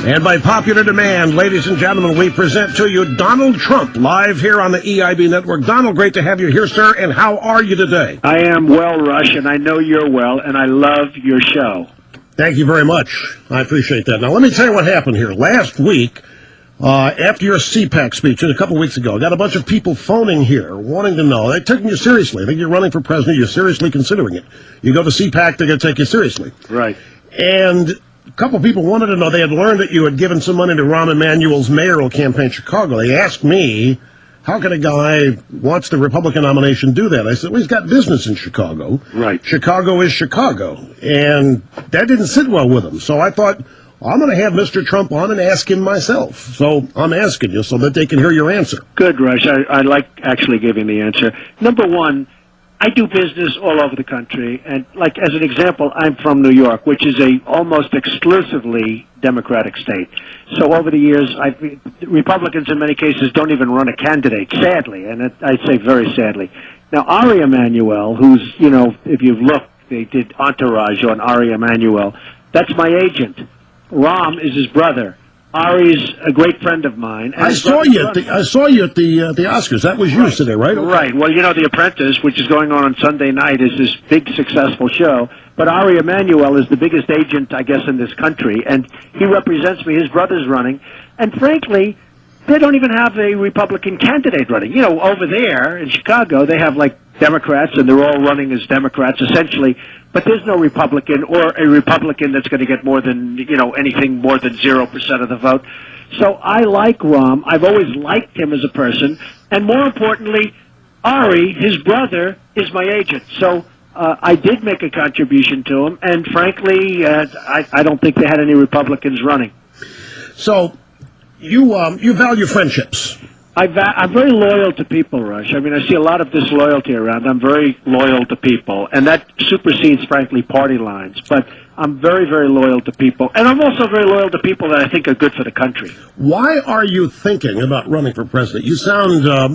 And by popular demand, ladies and gentlemen, we present to you Donald Trump, live here on the EIB Network. Donald, great to have you here, sir, and how are you today? I am well, Rush, and I know you're well, and I love your show. Thank you very much. I appreciate that. Now, let me tell you what happened here. Last week, after your CPAC speech, a couple weeks ago, I got a bunch of people phoning here wanting to know. They're taking you seriously. I think you're running for president. You're seriously considering it. You go to CPAC, they're going to take you seriously. Right. And a couple of people wanted to know, they had learned that you had given some money to Rahm Emanuel's mayoral campaign in Chicago. They asked me, how can a guy who wants the Republican nomination do that? I said, well, he's got business in Chicago. Right. Chicago is Chicago. And that didn't sit well with him. So I thought, I'm going to have Mr. Trump on and ask him myself. So I'm asking you so that they can hear your answer. Good, Rush. I like actually giving the answer. Number one, I do business all over the country, and like as an example, I'm from New York, which is a almost exclusively Democratic state. So over the years, Republicans in many cases don't even run a candidate, sadly, and I say very sadly. Now, Ari Emanuel, who's, you know, if you've looked, they did Entourage on Ari Emanuel. That's my agent. Rahm is his brother. Ari's a great friend of mine. And I saw you at the Oscars. That was you today, right? Okay. Right. Well, you know, The Apprentice, which is going on Sunday night, is this big successful show. But Ari Emanuel is the biggest agent, I guess, in this country, and he represents me. His brother's running, and frankly, they don't even have a Republican candidate running. You know, over there in Chicago, they have like Democrats, and they're all running as Democrats essentially. But there's no Republican or a Republican that's going to get more than, you know, anything more than 0% of the vote. So I like Rahm. I've always liked him as a person. And more importantly, Ari, his brother, is my agent. So I did make a contribution to him. And frankly, I don't think they had any Republicans running. So you value friendships. I'm very loyal to people, Rush. I mean, I see a lot of disloyalty around. I'm very loyal to people, and that supersedes, frankly, party lines. But I'm very, very loyal to people, and I'm also very loyal to people that I think are good for the country. Why are you thinking about running for president? You sound. I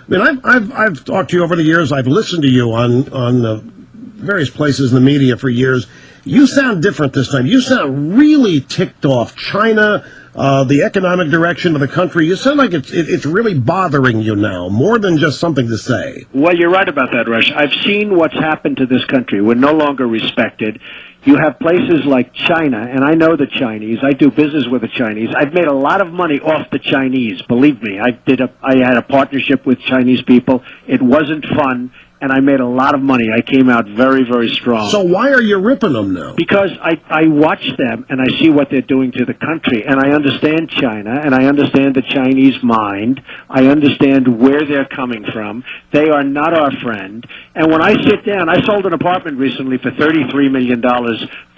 mean, I've talked to you over the years. I've listened to you on various places in the media for years. You sound different this time. You sound really ticked off. China. The economic direction of the country, you sound like it's really bothering you now, more than just something to say. Well, you're right about that, Rush. I've seen what's happened to this country. We're no longer respected. You have places like China, and I know the Chinese. I do business with the Chinese. I've made a lot of money off the Chinese, believe me. I had a partnership with Chinese people. It wasn't fun. And I made a lot of money. I came out very, very strong. So why are you ripping them now? Because I watch them and I see what they're doing to the country. And I understand China, and I understand the Chinese mind. I understand where they're coming from. They are not our friend. And when I sit down, I sold an apartment recently for $33 million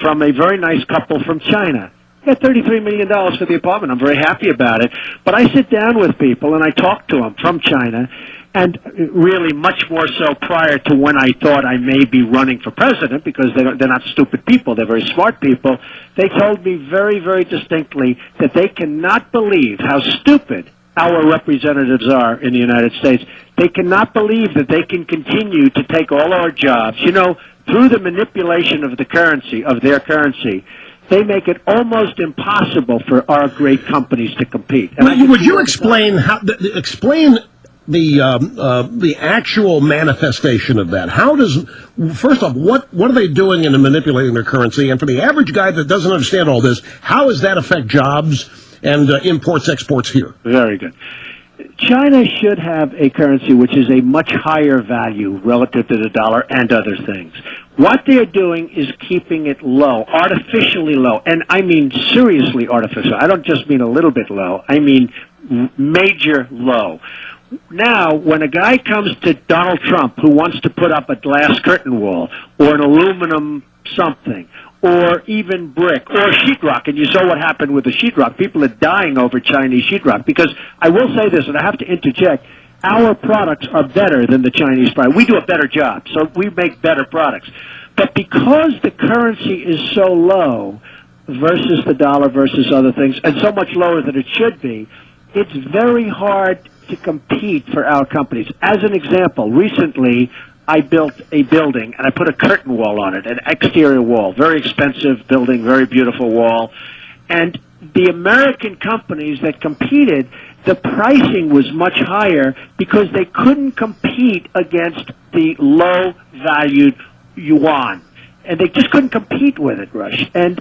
from a very nice couple from China. I got $33 million for the apartment. I'm very happy about it. But I sit down with people and I talk to them from China. And really much more so prior to when I thought I may be running for president, because they're not stupid people. They're very smart people. They told me very, very distinctly that they cannot believe how stupid our representatives are in the United States. They cannot believe that they can continue to take all our jobs, you know, through the manipulation of the currency, of their currency. They make it almost impossible for our great companies to compete. And would you explain the actual manifestation of that? How does, first off, what are they doing in manipulating their currency? And for the average guy that doesn't understand all this, how does that affect jobs and imports, exports here? Very good. China should have a currency which is a much higher value relative to the dollar and other things. What they're doing is keeping it low, artificially low, and I mean seriously artificial. I don't just mean a little bit low. I mean major low. Now, when a guy comes to Donald Trump who wants to put up a glass curtain wall or an aluminum something or even brick or sheetrock, and you saw what happened with the sheetrock. People are dying over Chinese sheetrock because I will say this, and I have to interject, our products are better than the Chinese product. We do a better job, so we make better products. But because the currency is so low versus the dollar versus other things, and so much lower than it should be, it's very hard to compete for our companies. As an example, recently I built a building and I put a curtain wall on it, an exterior wall, very expensive building, very beautiful wall. And the American companies that competed, the pricing was much higher because they couldn't compete against the low-valued yuan. And they just couldn't compete with it, Rush. And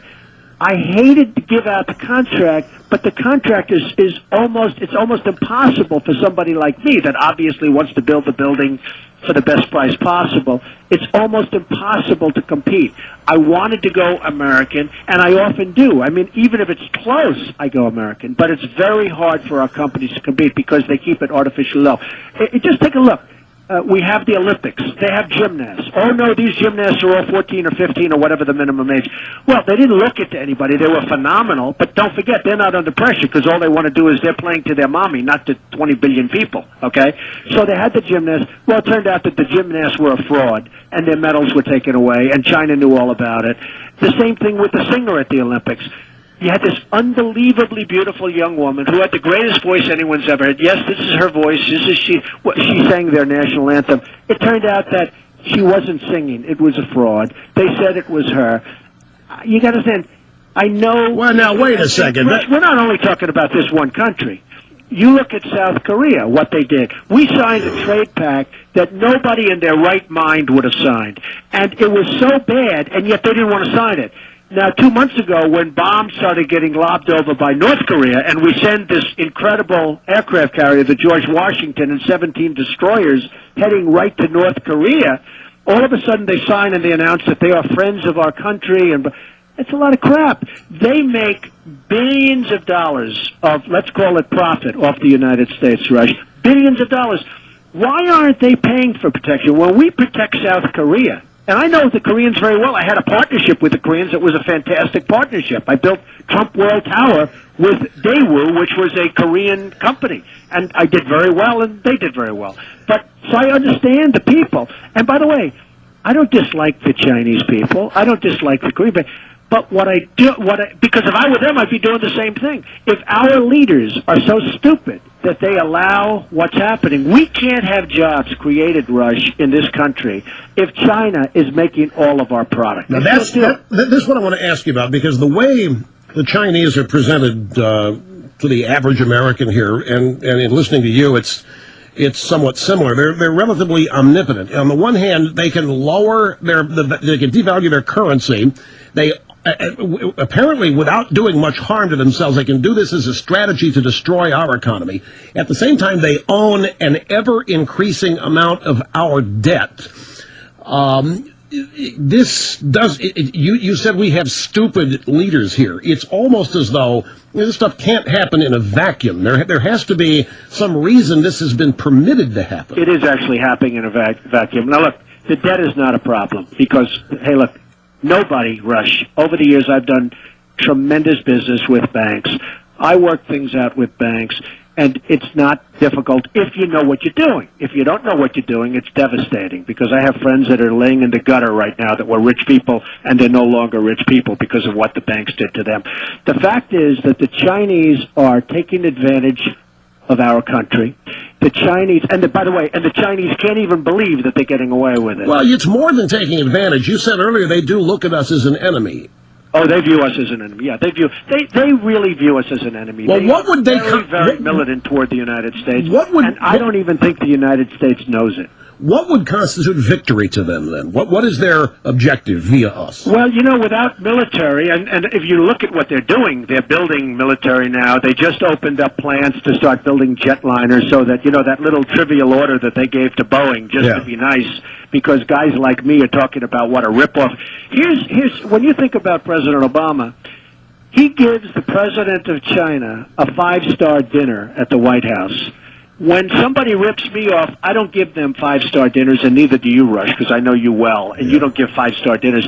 I hated to give out the contract, but the contract is almost impossible for somebody like me that obviously wants to build the building for the best price possible. It's almost impossible to compete. I wanted to go American, and I often do. I mean, even if it's close, I go American. But it's very hard for our companies to compete because they keep it artificially low. Just take a look. We have the Olympics. They have gymnasts. Oh, no, these gymnasts are all 14 or 15 or whatever the minimum age. Well, they didn't look it to anybody. They were phenomenal. But don't forget, they're not under pressure because all they want to do is they're playing to their mommy, not to 20 billion people, okay? So they had the gymnasts. Well, it turned out that the gymnasts were a fraud, and their medals were taken away, and China knew all about it. The same thing with the singer at the Olympics. You had this unbelievably beautiful young woman who had the greatest voice anyone's ever heard. Yes, this is her voice. This is she. She sang their national anthem. It turned out that she wasn't singing. It was a fraud. They said it was her. You got to understand. I know. Well, now wait a second. We're not only talking about this one country. You look at South Korea, what they did. We signed a trade pact that nobody in their right mind would have signed. And it was so bad, and yet they didn't want to sign it. Now, 2 months ago, when bombs started getting lobbed over by North Korea, and we send this incredible aircraft carrier, the George Washington, and 17 destroyers heading right to North Korea, all of a sudden they sign and they announce that they are friends of our country, and it's a lot of crap. They make billions of dollars of, let's call it profit, off the United States, Rush. Billions of dollars. Why aren't they paying for protection? When we protect South Korea, and I know the Koreans very well. I had a partnership with the Koreans. It was a fantastic partnership. I built Trump World Tower with Daewoo, which was a Korean company. And I did very well, and they did very well. But so I understand the people. And by the way, I don't dislike the Chinese people. I don't dislike the Korean people. But because if I were them, I'd be doing the same thing. If our leaders are so stupid that they allow what's happening, we can't have jobs created, Rush, in this country if China is making all of our product. Now this is what I want to ask you about, because the way the Chinese are presented to the average American here, and in listening to you, it's somewhat similar. They're relatively omnipotent. On the one hand, they can lower they can devalue their currency. They apparently, without doing much harm to themselves, they can do this as a strategy to destroy our economy. At the same time, they own an ever-increasing amount of our debt. This does. You said we have stupid leaders here. It's almost as though this stuff can't happen in a vacuum. There has to be some reason this has been permitted to happen. It is actually happening in a vacuum. Now, look, the debt is not a problem because, hey, look, nobody, Rush. Over the years, I've done tremendous business with banks. I work things out with banks, and it's not difficult if you know what you're doing. If you don't know what you're doing, it's devastating, because I have friends that are laying in the gutter right now that were rich people, and they're no longer rich people because of what the banks did to them. The fact is that the Chinese are taking advantage of our country. The Chinese, by the way, the Chinese can't even believe that they're getting away with it. Well, it's more than taking advantage. You said earlier they do look at us as an enemy. Oh, they view us as an enemy. Yeah, they really view us as an enemy. Well, what would they very militant toward the United States? I don't even think the United States knows it. What would constitute victory to them, then? What is their objective via us? Well, without military, and if you look at what they're doing, they're building military now. They just opened up plants to start building jetliners so that, that little trivial order that they gave to Boeing just to be nice, because guys like me are talking about what a ripoff. Here's when you think about President Obama, he gives the president of China a 5-star dinner at the White House. When somebody rips me off, I don't give them 5-star dinners, and neither do you, Rush, because I know you well, and you don't give 5-star dinners.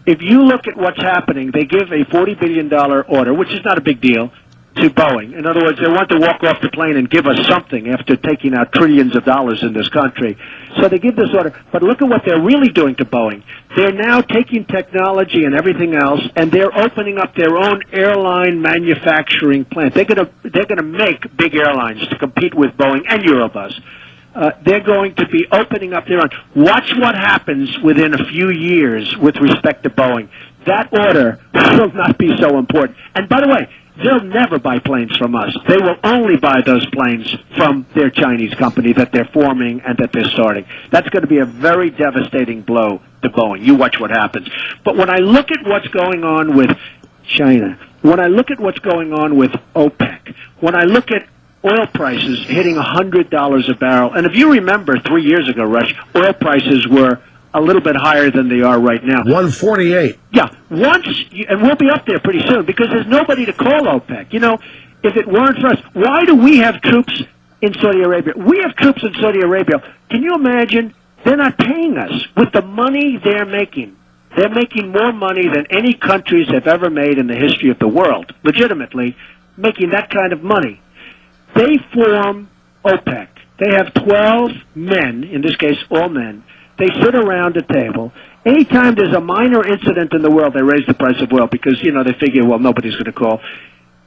If you look at what's happening, they give a $40 billion order, which is not a big deal, to Boeing. In other words, they want to walk off the plane and give us something after taking out trillions of dollars in this country. So they give this order. But look at what they're really doing to Boeing. They're now taking technology and everything else, and they're opening up their own airline manufacturing plant. They're gonna make big airlines to compete with Boeing and Eurobus. They're going to be opening up their own. Watch what happens within a few years with respect to Boeing. That order will not be so important. And by the way, they'll never buy planes from us. They will only buy those planes from their Chinese company that they're forming and that they're starting. That's going to be a very devastating blow to Boeing. You watch what happens. But when I look at what's going on with China, when I look at what's going on with OPEC, when I look at oil prices hitting $100 a barrel, and if you remember 3 years ago, Rush, oil prices were a little bit higher than they are right now. 148. Yeah, and we'll be up there pretty soon because there's nobody to call OPEC. You know, if it weren't for us, why do we have troops in Saudi Arabia? We have troops in Saudi Arabia. Can you imagine? They're not paying us with the money they're making. They're making more money than any countries have ever made in the history of the world, legitimately making that kind of money. They form OPEC. They have 12 men, in this case all men. They sit around a table. Anytime there's a minor incident in the world, they raise the price of oil because, you know, they figure, well, nobody's going to call.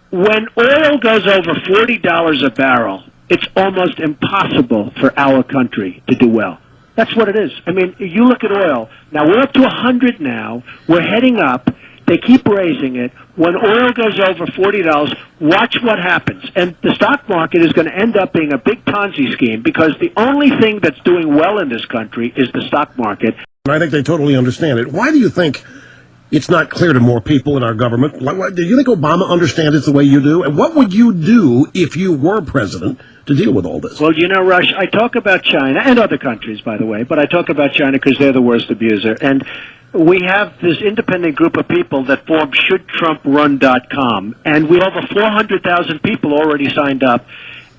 When oil goes over $40 a barrel, it's almost impossible for our country to do well. That's what it is. I mean, you look at oil. Now, we're up to 100 now. We're heading up. They keep raising it. When oil goes over $40, watch what happens. And the stock market is going to end up being a big Ponzi scheme because the only thing that's doing well in this country is the stock market. I think they totally understand it. Why do you think it's not clear to more people in our government? Do you think Obama understands it the way you do? And what would you do if you were president to deal with all this? Well, you know, Rush, I talk about China and other countries, by the way, but I talk about China because they're the worst abuser. And we have this independent group of people that formed ShouldTrumpRun.com, and we have over 400,000 people already signed up.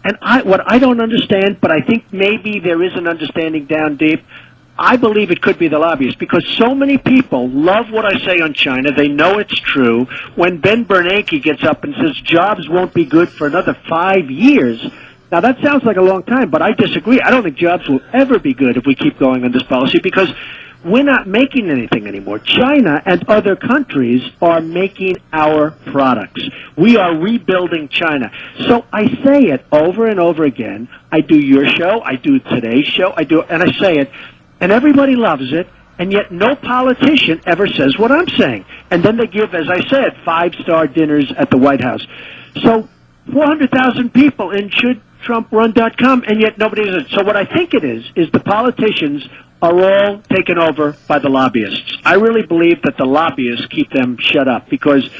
And what I don't understand, but I think maybe there is an understanding down deep, I believe it could be the lobbyists because so many people love what I say on China. They know it's true. When Ben Bernanke gets up and says jobs won't be good for another 5 years, now that sounds like a long time, but I disagree. I don't think jobs will ever be good if we keep going on this policy because we're not making anything anymore. China and other countries are making our products. We are rebuilding China. So I say it over and over again. I do your show. I do today's show. And I say it. And everybody loves it, and yet no politician ever says what I'm saying. And then they give, as I said, 5-star dinners at the White House. So 400,000 people in ShouldTrumpRun.com, and yet nobody does it. So what I think it is the politicians are all taken over by the lobbyists. I really believe that the lobbyists keep them shut up because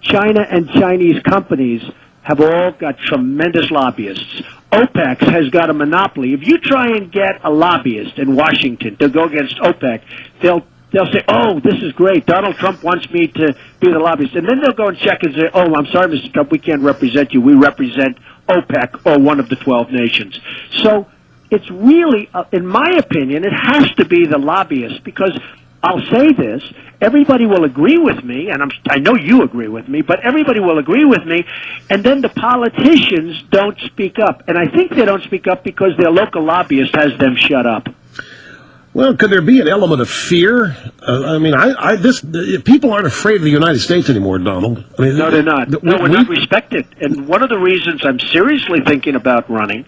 China and Chinese companies have all got tremendous lobbyists. OPEC has got a monopoly. If you try and get a lobbyist in Washington to go against OPEC, they'll say, oh, this is great. Donald Trump wants me to be the lobbyist. And then they'll go and check and say, oh, I'm sorry, Mr. Trump, we can't represent you. We represent OPEC or one of the 12 nations. So it's really, in my opinion, it has to be the lobbyists because I'll say this, everybody will agree with me, and I know you agree with me, but everybody will agree with me, and then the politicians don't speak up. And I think they don't speak up because their local lobbyist has them shut up. Well, could there be an element of fear? People aren't afraid of the United States anymore, Donald. I mean, no, they're not. No, we're not respected. And one of the reasons I'm seriously thinking about running,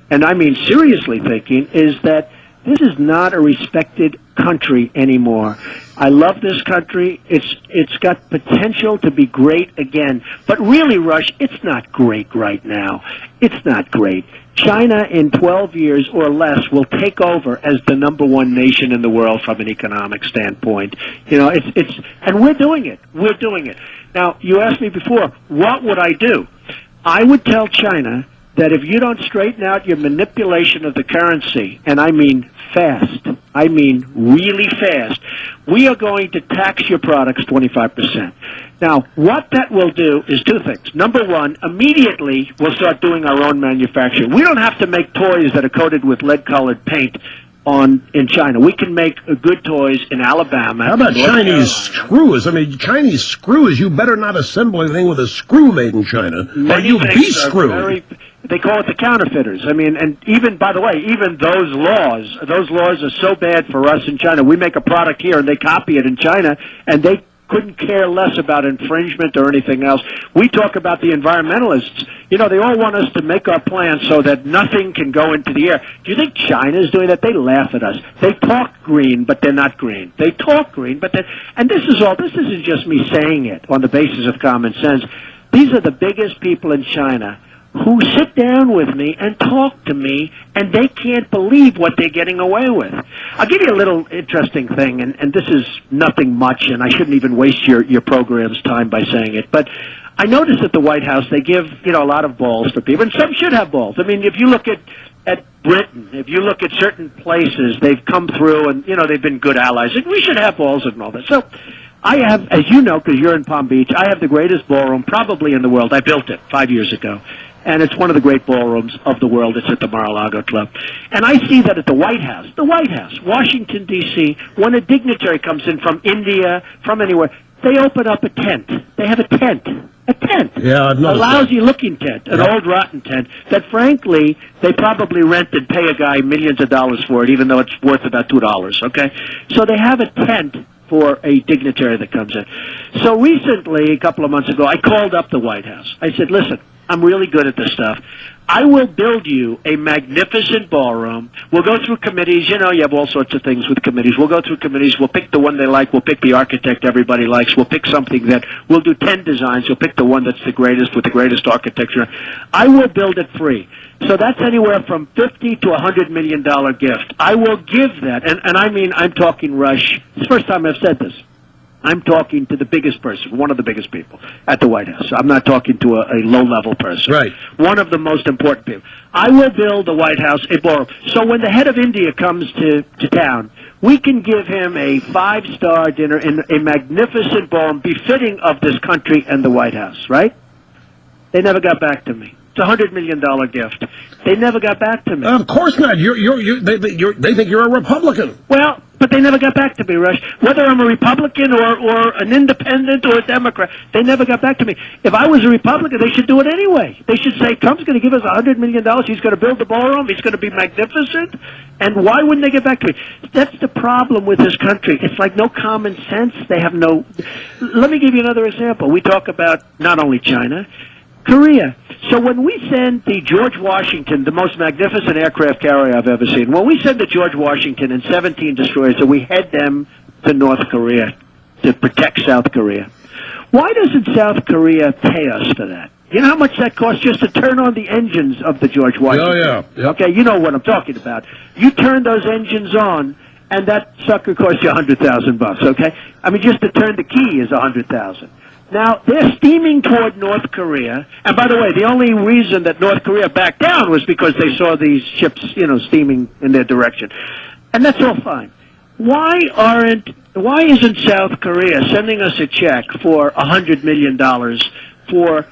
and I mean seriously thinking, is that this is not a respected country anymore. I love this country. It's got potential to be great again. But really, Rush, it's not great right now. It's not great. China in 12 years or less will take over as the #1 nation in the world from an economic standpoint. You know, and we're doing it. We're doing it. Now, you asked me before, what would I do? I would tell China that if you don't straighten out your manipulation of the currency, and I mean fast, I mean really fast, we are going to tax your products 25%. Now, what that will do is two things. Number one, immediately we'll start doing our own manufacturing. We don't have to make toys that are coated with lead-colored paint in China. We can make good toys in Alabama. How about Chinese screws? I mean, Chinese screws, you better not assemble anything with a screw made in China, or you'll be screwed. They call it the counterfeiters. I mean, and even, by the way, even those laws are so bad for us in China. We make a product here and they copy it in China, and they couldn't care less about infringement or anything else. We talk about the environmentalists. You know, they all want us to make our plants so that nothing can go into the air. Do you think China's doing that? They laugh at us. They talk green, but they're not green. They talk green, but and this isn't just me saying it on the basis of common sense. These are the biggest people in China who sit down with me and talk to me, and they can't believe what they're getting away with. I'll give you a little interesting thing, and this is nothing much, and I shouldn't even waste your program's time by saying it, but I noticed at the White House they give, a lot of balls to people, and some should have balls. I mean, if you look at Britain, if you look at certain places, they've come through and, they've been good allies, and we should have balls and all that. So I have, as you know, because you're in Palm Beach, I have the greatest ballroom probably in the world. I built it 5 years ago. And it's one of the great ballrooms of the world. It's at the Mar-a-Lago Club. And I see that at the White House, Washington, D.C., when a dignitary comes in from India, from anywhere, they open up a tent. They have a tent. A tent. Yeah, I've noticed a lousy-looking tent, an old rotten tent that, frankly, they probably rent and pay a guy millions of dollars for it, even though it's worth about $2, okay? So they have a tent for a dignitary that comes in. So recently, a couple of months ago, I called up the White House. I said, listen, I'm really good at this stuff. I will build you a magnificent ballroom. We'll go through committees. You have all sorts of things with committees. We'll go through committees. We'll pick the one they like. We'll pick the architect everybody likes. We'll pick something that we'll do 10 designs. You'll pick the one that's the greatest with the greatest architecture. I will build it free. So that's anywhere from $50 to $100 million gift. I will give that. And I mean, I'm talking, Rush. It's the first time I've said this. I'm talking to the biggest person, one of the biggest people at the White House. I'm not talking to a low-level person. Right. One of the most important people. I will build the White House a ballroom. So when the head of India comes to town, we can give him a 5-star dinner in a magnificent ballroom befitting of this country and the White House, right? They never got back to me. It's a $100 million gift. They never got back to me. Of course not. They think you're a Republican. Well, but they never got back to me, Rush. Whether I'm a Republican or an independent or a Democrat, they never got back to me. If I was a Republican, they should do it anyway. They should say, Trump's going to give us $100 million. He's going to build the ballroom. He's going to be magnificent. And why wouldn't they get back to me? That's the problem with this country. It's like no common sense. They have no... Let me give you another example. We talk about not only China, Korea. So when we send the George Washington, the most magnificent aircraft carrier I've ever seen, when we send the George Washington and 17 destroyers and we head them to North Korea to protect South Korea, why doesn't South Korea pay us for that? You know how much that costs just to turn on the engines of the George Washington? Oh, yeah. Yep. Okay, you know what I'm talking about. You turn those engines on, and that sucker costs you $100,000, okay? I mean, just to turn the key is $100,000. Now, they're steaming toward North Korea. And by the way, the only reason that North Korea backed down was because they saw these ships, steaming in their direction. And that's all fine. Why isn't South Korea sending us a check for $100 million for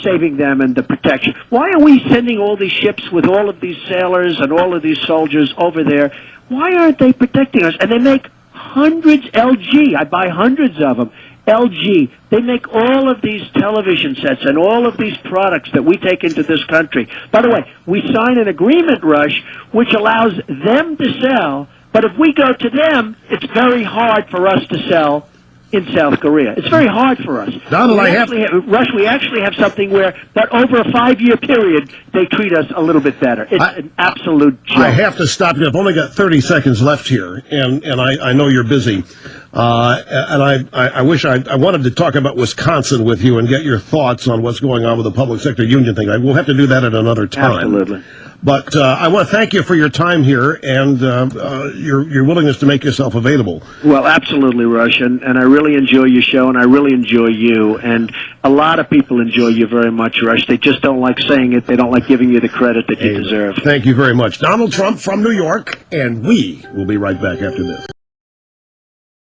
saving them and the protection? Why are we sending all these ships with all of these sailors and all of these soldiers over there? Why aren't they protecting us? And they make hundreds, LG, I buy hundreds of them. LG, they make all of these television sets and all of these products that we take into this country. By the way, we sign an agreement, Rush, which allows them to sell, but if we go to them, it's very hard for us to sell in South Korea. It's very hard for us. Donald, Rush, we actually have something where, but over a 5-year period, they treat us a little bit better. It's an absolute joke. I have to stop you. I've only got 30 seconds left here, and I know you're busy. And I wish I wanted to talk about Wisconsin with you and get your thoughts on what's going on with the public sector union thing. We'll have to do that at another time. Absolutely. But I want to thank you for your time here and your willingness to make yourself available. Well, absolutely, Rush, and I really enjoy your show, and I really enjoy you, and a lot of people enjoy you very much, Rush. They just don't like saying it. They don't like giving you the credit that you deserve. Thank you very much. Donald Trump from New York, and we will be right back after this.